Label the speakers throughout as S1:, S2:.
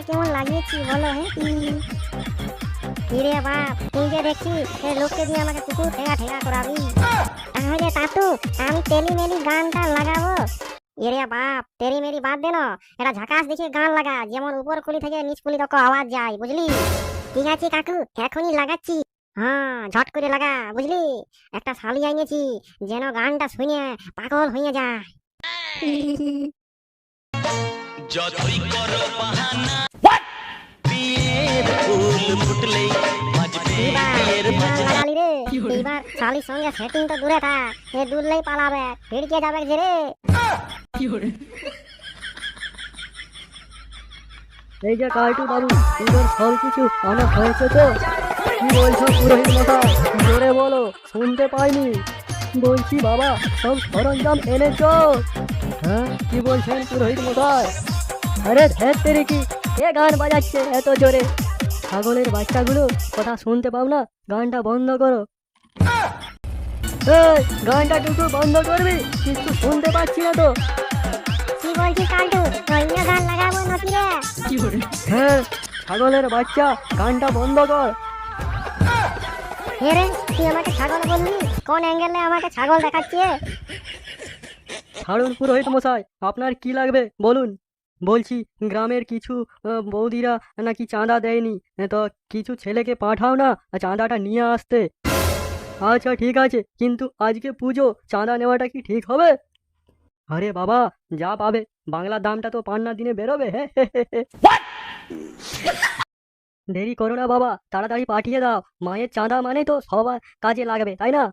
S1: কেমন লাগিয়েছি বলো? হিরে বাপ, তুই যে দেখছি লোককে দিয়ে আমাকে কুকুর ঠেকা ঠেকা করাবি। তাহলে তাতু আমি তেলি মেলি গানটা লাগাবো। এরে বাপ, তেরি মেরি বাদ দে না, এটা ঝাকাস দেখে গান লাগা, যেমন উপর কুলি থেকে নিচ কুলি তক আওয়াজ যায়, বুঝলি? ঠিক আছে কাকু, এখনই লাগাচ্ছি। হ্যাঁ, ঝট করে লাগা, বুঝলি? একটা শালি আইনেছি, যেন গানটা শুনে পাগল হয়ে যায়। যতই করো বাহানা, বিয়ের ফুল ফুটলেই বাজবে বিয়ের বাজনা। এবার শালির সঙ্গে সেটিং তো দূরে থাক, এ দূরলেই পালাবে, ভিড়কে যাবে যে রে।
S2: এই যে কালটু বাবু, তোদের সব কিছু আনা হয়েছে তো? কি বলছো পুরোহিত মশাই, জোরে বলো, শুনতে পাইনি। বলছি বাবা, সব সরঞ্জাম এনেছো? হ্যাঁ, কি বলছেন পুরোহিত মশাই? আরে ধ্যাত তেরে কি, এ গান বাজাচ্ছে এত জোরে। ছাগলের বাচ্চাগুলো, কথা শুনতে পাও না? গানটা বন্ধ করো। এই গানটা টুকু বন্ধ করবি, কিছু শুনতে পাচ্ছি না তো।
S1: কি বলছিস কালটু, অন্য গান লাগাবো নাকি রে?
S2: হ্যাঁ, ছাগলের বাচ্চা, গানটা বন্ধ কর।
S1: রে, তুই আমাকে ছাগল বললি? কোন অ্যাঙ্গেলে আমাকে ছাগল দেখাচ্ছে?
S2: ছাড়ুন পুরোহিত মশাই, আপনার কি লাগবে বলুন। বলছি গ্রামের কিছু বৌদিরা নাকি চাঁদা দেয়নি, তো কিছু ছেলেকে পাঠাও না চাঁদাটা নিয়ে আসতে। আচ্ছা ঠিক আছে, কিন্তু আজকে পুজো, চাঁদা নেওয়াটা কি ঠিক হবে? আরে বাবা, যা পাবে, বাংলার দামটা তো পান্নার দিনে বেরোবে। দেরি করো না বাবা, তাড়াতাড়ি পাঠিয়ে দাও। মায়ের চাঁদা মানে তো সবার কাজে লাগবে, তাই না?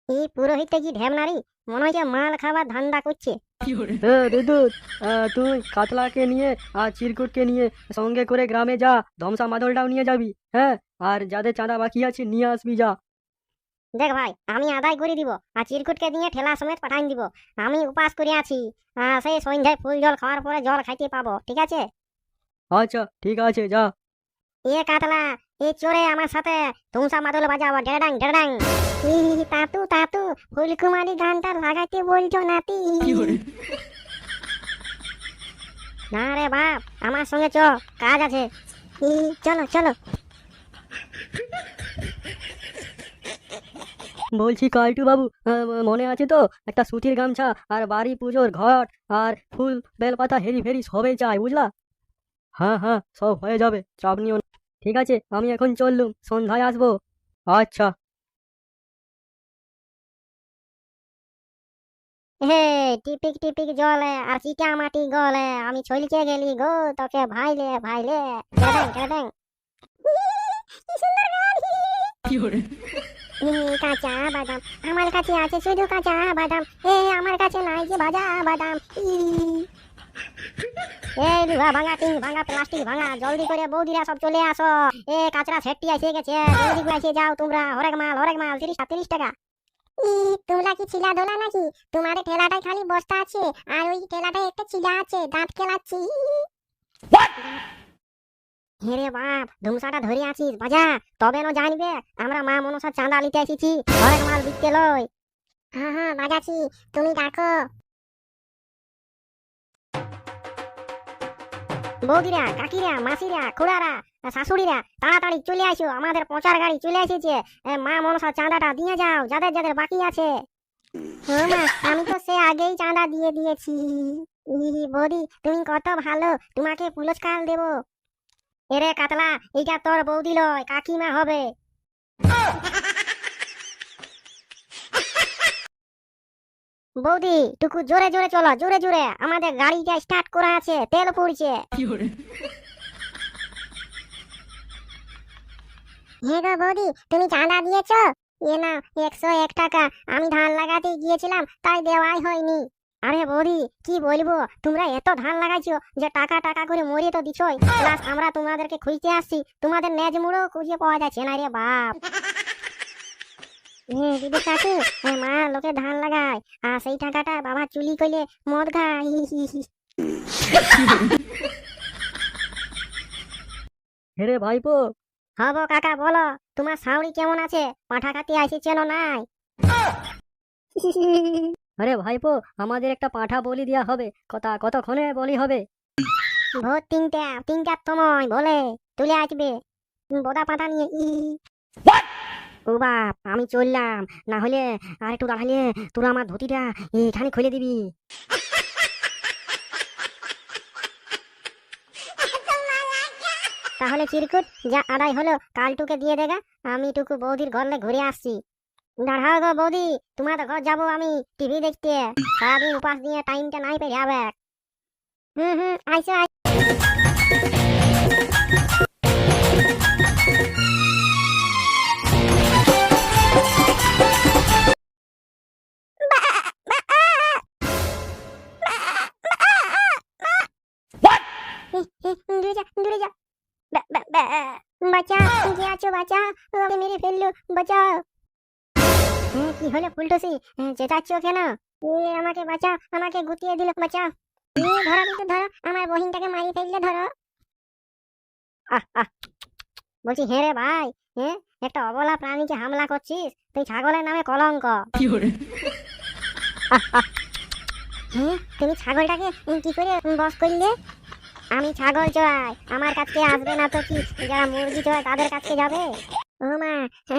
S1: এই পুরোহিতটা কি ঢ্যামনারি, মনে হচ্ছে মাল খাবার ধান্দা করছে।
S2: বিদ্যুৎ, তুই কাতলাকে নিয়ে আর চিরকুটকে নিয়ে সঙ্গে করে গ্রামে যা, ধমসা মাদলটাও নিয়ে যাবি। হ্যাঁ, আর যাদের চাঁদা বাকি আছে নিয়ে আসবি, যা।
S1: দেখ ভাই, আমি আদায় করে দিব, আর চিরকুটকে দিয়ে ঠেলা সমেত পাঠাই দিব। আমি উপাস করে আছি, সেই সন্ধ্যায় ফুল জল খাওয়ার পরে জল খাইতে পাবো, ঠিক আছে?
S2: আচ্ছা ঠিক আছে, যা।
S1: এ কাতলা, এ চোরে আমার সাথে ধুমসা মাদল বাজাবো, ডেড়াং ডেড়াং। তাতু তাতু, ফুলকুমারি গানটা লাগাইতে বলছো নাতি? না রে বাপ, আমার সঙ্গে চ, কাজ আছে। চলো চলো।
S2: বলছি কালটু বাবু, মনে আছে তো, একটা সুতির গামছা আর বাড়ি পুজোর ঘট আর ফুল বেলপাতা হেরি ফেরি সবই চাই, বুঝলা? হ্যাঁ হ্যাঁ, সব হয়ে যাবে, চাপ নিও না। ঠিক আছে, আমি এখন চললুম, সন্ধ্যায় আসবো। আচ্ছা।
S1: হে, টিপিক টিপিক জলে আর চিটা মাটি গলে, আমি ছলকে গেলি গো তোকে ভাইলে ভাইলে। কেডেং কেডেং। কি সুন্দর গান। কাঁচা বাদাম, আমার কাছে আছে শুধু কাঁচা বাদাম, আমার কাছে নাই যে ভাজা বাদাম। এই লুহা ভাঙা, টিন ভাঙা, প্লাস্টিক ভাঙা, জলদি করে বৌদিরা সব চলে আসো। কাঁচরা সেটটি এসে গেছে, জলদি করে এসে যাও তোমরা। হরেক মাল 30 টাকা। তোমরা কি ছিলা দোলা নাকি? তোমার ঠেলাটাই খালি বস্তা আছে, আর ওই ঠেলাটাই একটা চিলা আছে, দাঁত কেলাচ্ছি। হেরে বাপ, ধুমসাটা ধরে আছিস, বাজা, তবে না জানবে আমরা মা মনসা চাঁদা নিতে এসেছি, হরেক মাল বিকতে লই। হ্যাঁ হ্যাঁ বাজাচ্ছি, তুমি ডাকো। বৌদিরা, কাকিরা, মাসিরা, খুড়ারা, শাশুড়িরা, তাড়াতাড়ি চলে আসো, আমাদের পচার গাড়ি চলে এসেছে। মা মনসা চাঁদাটা দিয়ে যাও যাদের যাদের বাকি আছে। মা, আমি তো সে আগেই চাঁদা দিয়ে দিয়েছি। বৌদি, তুমি কত ভালো, তোমাকে পুরস্কার দেব। এরে কাতলা, এটা তোর বৌদি লয়, কাকিমা হবে। বৌদি, টুকু জোরে জোরে চলো, জোরে জোরে, আমাদের গাড়িটা স্টার্ট করা আছে, তেল পড়ছে। হ্যাঁ গো বৌদি, তুমি চাঁদা দিয়েছো? না, 101 টাকা, আমি ধান লাগাতে গিয়েছিলাম তাই দেওয়াই হয়নি। আরে বৌদি, কি বলবো, তোমরা এত ধান লাগাইছো যে টাকা টাকা করে মরিয়ে তো দিছোই, প্লাস আমরা তোমাদেরকে খুঁজতে আসছি, তোমাদের ন্যাজ মুড়ো খুঁজে পাওয়া যাচ্ছে না রে বাপ। দিদি কাকু, মা লোকে ধান লাগায়, আর সেই টাকাটা বাবা চুলি করলে মদ খায়।
S2: হেরে ভাইপো।
S1: হবো কাকা, বলো, তোমার শাওড়ি কেমন আছে? পাঠা খাতে আসেছিল নাই?
S2: আরে ভাইপো, আমাদের একটা পাঁঠা বলি দেওয়া হবে, কতক্ষণে বলি হবে?
S1: ভোর তিনটার সময় বলে তুলে আসবে বোদা পাতা নিয়ে ও বাপ আমি চললাম, না হলে আর একটু দাঁড়ালে তোরা আমার ধুতিটা এখানে খুলে দিবি। তাহলে চিরকুট যা আদায় হলো কালটুকে দিয়ে দেগা, আমি টুকু বৌদির ঘরে ঘুরে আসছি। দাঁড়াও গো বৌদি, তোমার ঘর যাবো আমি টিভি দেখতে, সারাদিন উপাস দিয়ে টাইমটা নাই পেয়ে যাবে। আইসো দূরে যা দূরে যা। বাঁচা, কে আছো বাঁচা, ওকে মেরে ফেললো, বাঁচাও। কি হলো ফুলটুসি, চেঁচাচ্ছ কেন? আমাকে বাঁচাও, আমাকে গুটিয়ে দিল, বাঁচাও। ধরো কিন্তু ধরো, আমার বহিনটাকে মারি ফেললে ধরো। বলছি হ্যাঁ রে ভাই, হ্যাঁ একটা অবলা প্রাণীকে হামলা করছিস, তুই ছাগলের নামে কলঙ্ক। হ্যাঁ তুমি ছাগলটাকে কি করে বস করলে? আমি ছাগল চড়াই, আমার কাছে আসবে না তো কি যারা মুরগি চড়ায় তাদের কাছে যাবে? ও মা,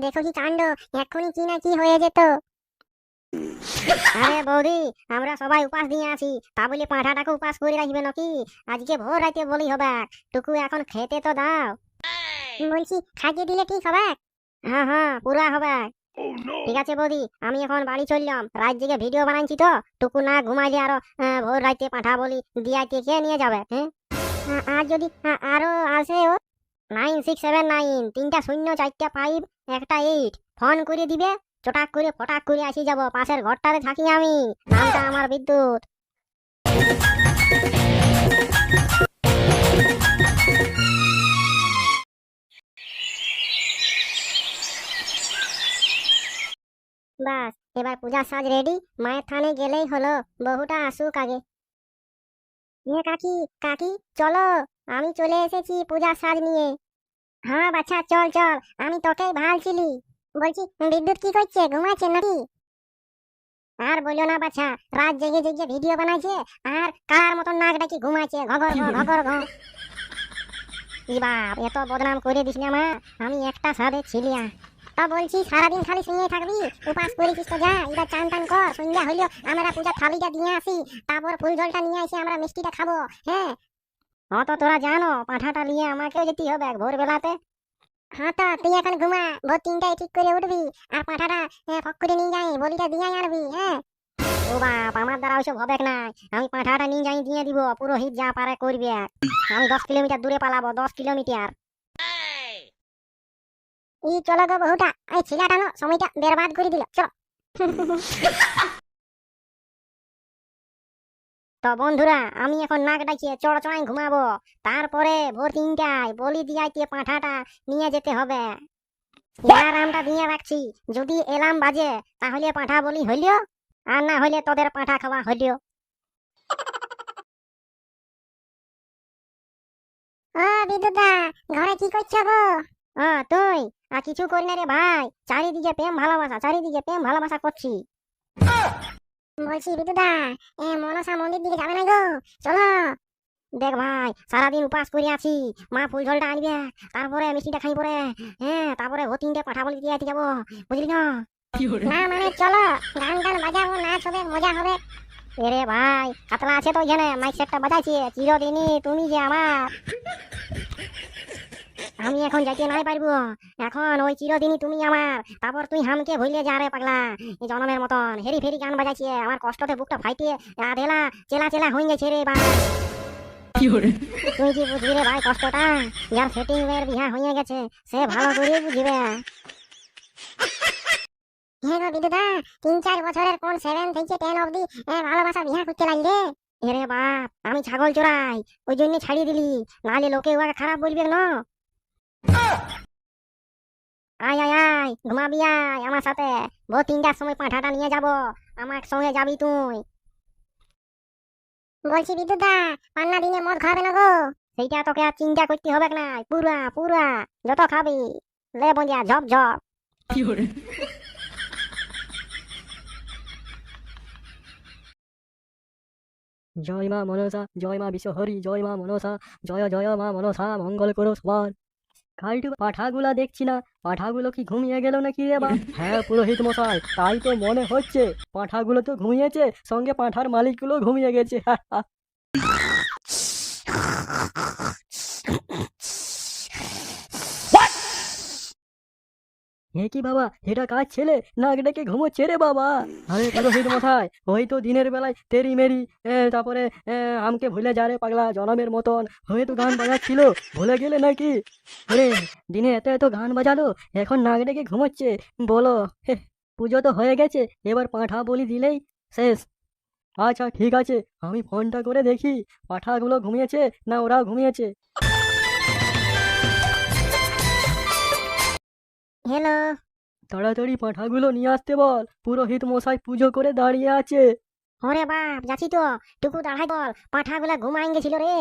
S1: দেখো কি কাণ্ড, এক্ষুনি কি না কি হয়ে যেত। আরে বৌদি, আমরা সবাই উপাস দিয়ে আছি, তা বলে পাঁঠাটাকে উপাস করে রাখবে নাকি? আজকে ভোর রাতে বলি হবে, টুকু এখন খেতে তো দাও। বলছি খাইয়ে দিলে ঠিক হবে? হ্যাঁ পুরা হবে। ঠিক আছে বৌদি, আমি এখন বাড়ি চললাম, রাত জেগে ভিডিও বানাইছি তো, টুকু না ঘুমাইলে আরো ভোর রাতে পাঁঠা বলি দিয়াইতে কে নিয়ে যাবে? হ্যাঁ আর যদি আরো আসে ও 9679 3টা 0 4টা 5 একটা 8 ফোন করে দিবে, চটাক করে ফটাক করে আসি যাব, পাশের ঘরটাতে থাকি আমি, নামটা আমার বিদ্যুৎ। বাস এবার পূজার সাজ রেডি, মায়ের থানে গেলেই হলো, বহুটা আসুক আগে। কাকি কাকি চলো, আমি চলে এসেছি পূজার সাজ নিয়ে। হ্যাঁ বাচ্চা চল চল, আমি তোকেই ভালছিলি। বলছি বিদ্যুৎ কি করছে, ঘুমাচ্ছে নাকি? আর বলিও না বাচ্চা, রাত জেগে জেগে ভিডিও বানাইছে, আর কার মতন নাক ডাকি ঘুমাচ্ছে, ঘগর ঘ ঘগর ঘ। ই বাপ, এত বদনাম করে দিস না মা, আমি একটা সাদে ছিলিয়া। তা বলছি সারাদিন খালি শুয়ে থাকবি, উপাস করেছিস তো যা, এবার চান টান কর, সন্ধ্যা হইলো আমরা পূজা থালিটা দিয়ে আসি, তারপর ফুল জলটা নিয়ে আসি, আমরা মিষ্টিটা খাবো। হ্যাঁ তো তোরা জানো পাঁঠাটা নিয়ে আমাকেও যেতে হবে ভোরবেলাতে। হ্যাঁ তো তুই এখন ঘুমা, ভোর 3টায় ঠিক করে উঠবি, আর পাঁঠাটা ফক করে নিয়ে যাই, বলিটা দিয়ে আনবি। হ্যাঁ ও বাপ, আমার দ্বারা ওইসব হবে না, আমি পাঁঠাটা নিয়ে যাই দিয়ে দিব, পুরোহিত যা পারে করবে। আমি 10 কিলোমিটার দূরে পালাবো, 10 কিলোমিটার। চলো গো বহুটা, এই ছিলাটা সময়টা বেরবাদ করে দিল, চলো। তো বন্ধুরা, আমি এখন নাক ডাকিয়ে চড়চড়াই ঘুমাবো, তারপরে ভোর 3টায় বলি দিয়াইতে পাঁঠাটা নিয়ে যেতে হবে। এলার্মটা দিয়ে রাখছি, যদি এলার্ম বাজে তাহলে পাঁঠা বলি হইলো, আর না হইলে তোদের পাঁঠা খাওয়া হইলো। ও বিদ্যুৎদা, ঘরে কি করছো গো? তুই আর কিছু করি না রে ভাই, চারিদিকে প্রেম ভালোবাসা, চারিদিকে প্রেম ভালোবাসা করছি। বলছি বিদ্যুৎদা, মনসা মন্দির দিকে যাবে না গো, চলো। দেখ ভাই, সারাদিন উপাস করে আছি, মা ফুল ঝোলটা আনবে, তারপরে মিষ্টিটা খাই পরে, হ্যাঁ তারপরে ভোর 3টে পাঠা বলি দিয়ে যাবো, বুঝলি না? না মানে চলো, গান টান বাজাবো, নাচ হবে, মজা হবে। এরে ভাই, কাতলা আছে তো এখানে, মাইক সেটটা বাজাইছে, চিরদিনই তুমি যে আমার। আমি এখন যাইতে নাই পারবো, এখন ওই চিরদিনই তুমি আমার, তারপর তুই হামকে ভুলে যা রে পাগলা। এই জনমের মতন হেরি ফেরি গান বাজাইছে, আমার কষ্টতে বুকটা ফাইটিয়ে আধেলা চেলা চেলা হয়ে গেছে রে ভাই। তুই কি বুঝবি রে ভাই কষ্টটা, যার সেটিং এর বিহা হয়ে গেছে সে ভালো করে বুঝবে। হ্যাঁ গো বিদুদা, 3-4 বছরের কোন 7 থেকে 10 অবধি ভালোবাসা বিহা করতে লাগলে। এরে বাপ, আমি ছাগল চড়াই, ওই জন্য ছাড়িয়ে দিলি, নাহলে লোকে ওকে খারাপ বলবে না। আয় আয় আয়, ঘুমাবি আয় আমার সাথে, ভোর 3টার সময় পাঁঠাটা নিয়ে যাব, আমার সঙ্গে যাবি তুই। বলছি বিদ্যুৎদা, পান্না দিনে মদ খাবে না গো? সেইটা তোকে আর চিন্তা করতে হবে না, পুরা পুরা যত খাবি লে বঞ্জিয়া ঝপ ঝপ।
S2: জয় মা মনসা, জয় মা বিশ্বহরি, জয় মা মনসা, জয় জয় মা মনসা, মঙ্গল করো সবার। কালটু, পাঠাগুলা দেখছি না, পাঠাগুলো কি ঘুমিয়ে গেল নাকি রে বা? হ্যাঁ পুরোহিত মশাই, তাই তো মনে হচ্ছে। পাঠাগুলো তো ঘুমিয়েছে, সঙ্গে পাঠার মালিকগুলো ঘুমিয়ে গেছে। এ কি বাবা, এটা কাজ ছেলে নাক ডেকে ঘুমোচ্ছে রে বাবা? আরে পুরোহিত মশাই, ওই তো দিনের বেলায় তেরি মেরি তারপরে আমকে ভুলে যা রে পাগলা জনমের মতন হয়ে তো গান বাজাচ্ছিল, ভুলে গেলে নাকি? আরে দিনে এত এত গান বাজালো, এখন নাক ডেকে ঘুমোচ্ছে বলো? হে, পুজো তো হয়ে গেছে, এবার পাঁঠা বলি দিলেই শেষ। আচ্ছা ঠিক আছে, আমি ফোনটা করে দেখি পাঁঠাগুলো ঘুমিয়েছে না ওরাও ঘুমিয়েছে।
S1: হ্যালো।
S2: তাড়াতাড়ি পাঁঠাগুলো নিয়ে আসতে বল, পুরোহিত মশাই পুজো করে দাঁড়িয়ে আছে।
S1: ওরে বাপ, যাচ্ছি তো, টুকু দাঁড়াই বল, পাঁঠাগুলা ঘুমাই গেছিল রে।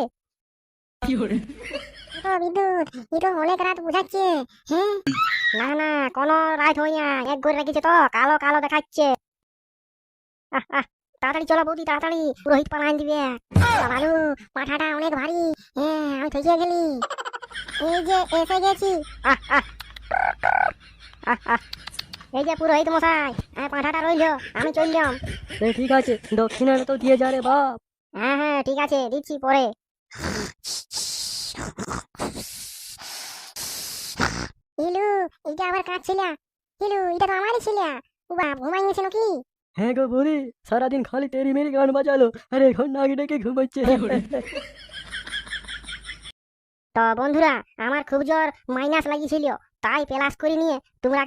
S1: বিদ্যুৎ, এ তো অনেক রাত বুঝাচ্ছে। হ্যাঁ, না না, কোনো রাত হই না, এক করে রেখেছে তো, কালো কালো দেখাচ্ছে। তাড়াতাড়ি চলো বৌদি, তাড়াতাড়ি, পুরোহিত পালান দিবে। বালু, পাঠাটা অনেক ভারী। হ্যাঁ, আমি ঠেকিয়ে গেলি। এই যে এসে গেছি। এই যে পুরোহিত মশাই, পাঠাটা রইলো, আমি চললাম।
S2: ঠিক আছে, দক্ষিণাটা তো দিয়ে যা রে বাপ।
S1: হ্যাঁ হ্যাঁ, ঠিক আছে, দিচ্ছি পরে। ইলু, এটা আবার কাজ ছিল? ইলু, এটা তো আমারই ছিল। ও বাপ, ঘুমাই গেছিল কি?
S2: হ্যাঁ গো বুড়ি, সারাদিন খালি তেরি মেরি গান বাজালো, আর এখন নাক ডেকে ঘুমাচ্ছে।
S1: তো বন্ধুরা, আমার খুব জোর মাইনাস লাগিয়েছিল, তাই প্লাস করে নিয়ে তোমরা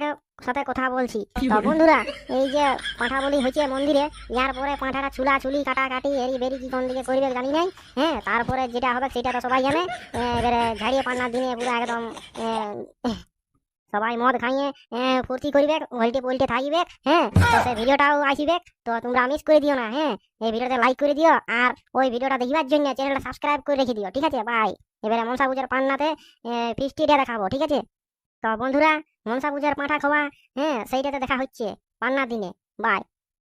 S1: সাথে কথা বলছি। তো বন্ধুরা, এই যে পাঁঠা বলি হয়েছে মন্দিরে, ইয়ার পরে পাঁঠাটা চুলা চুলি কাটাকাটি এরি বেরি কি কোন দিকে করবে জানি নাই। হ্যাঁ, তারপরে যেটা হবে সেটা তো সবাই জানে। এবারে ঝাড়িয়ে পান্নার দিনে পুরো একদম সবাই মদ খাইয়ে ফুর্তি করিবে, উল্টে পুল্টে থাকবে। হ্যাঁ, তো সেই ভিডিওটাও আসিবে, তো তোমরা মিস করে দিও না। হ্যাঁ, এই ভিডিওতে লাইক করে দিও, আর ওই ভিডিওটা দেখিবার জন্য চ্যানেলটা সাবস্ক্রাইব করে রেখে দিও, ঠিক আছে? বাই। এবারে মনসা পূজার পান্নাতে ফিস্টিটা দেখাবো, ঠিক আছে? তো বন্ধুরা, মনসা পূজার পাঁঠা খাওয়া, হ্যাঁ, সেইটাতে দেখা হচ্ছে পান্নার দিনে। বাই।